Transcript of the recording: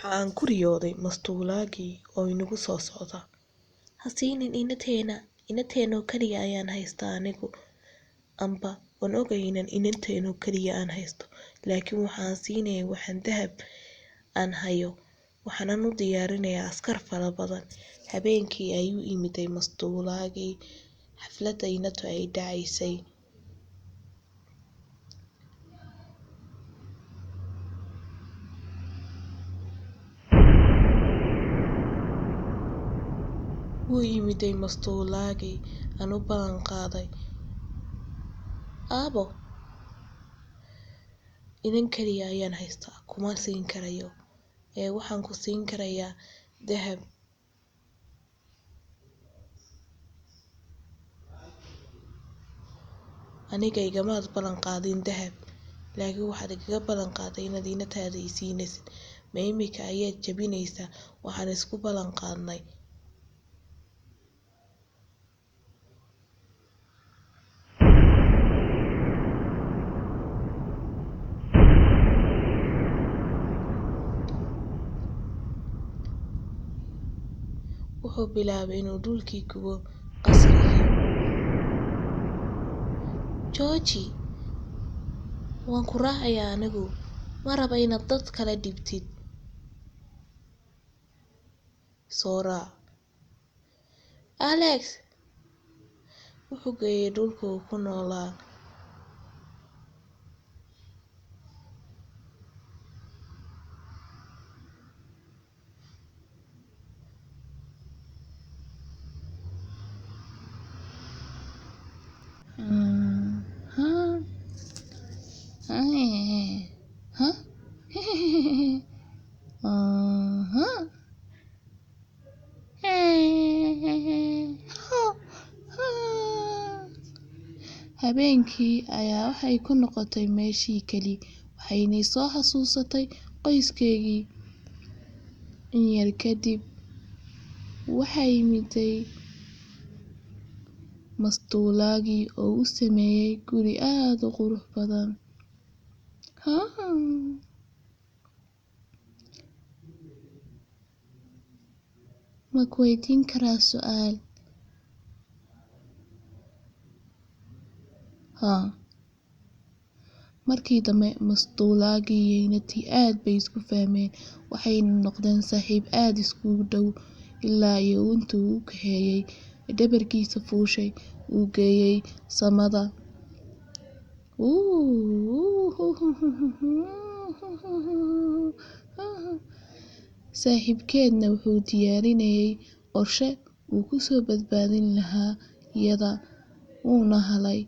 Waxaan ku riyooday mastuulaagii oo inagu soo socda. Ha siinin inateeno kaliya ayaan haystaa anigu. Amba waan ogaynan inateeno kaliya aan haysto. Laakiin waxaan siinaya waxaan dahab aan hayo. Waxaanan u diyaarinayaa askar fara badan. Habeenkii ayuu imiday mastuulaagii. Xafladda inato ay dhacaysay. Wuu yimiday mastuulaagii aan u ballan qaaday. Aabo, inan kaliya ayaan haystaa kuma siin karayo. Waxaan ku siin karayaa dahab. Aniga igamaad ballan qaadin dahab. Laakiin waxaad igaga ballan qaaday inaad inataada i siinaysid. Ma imika ayaad jabinaysaa waxaan isku ballan qaadnay. Wuxuu bilaabay inuu dhulkii gubo qasrigii. Jooji, waan ku raacayaa anigu. Ma raba inaad dad kala dhibtid. Soo raac. Alex wuxuu geeyay dhulka uu ku noolaa. Habeenkii ayaa waxay ku noqotay meeshii keli. Waxaynay soo xasuusatay qoyskeygii. In yar kadib waxay yimiday mastuulaagii oo u sameeyay guri aad u qurux badan. Ma ku weydiin karaa su'aal? Markii dambe mastuulaagii iyo inatii aad bay isku fahmeen. Waxayna noqdeen saaxiib aad iskugu dhow. Ilaa iyo intuu u kaxeeyay dhabarkiisa fuushay uu geeyay samada. Saaxiibkeedna wuxuu diyaarinayay qorshe uu ku soo badbaadin lahaa iyada. Uuna halay.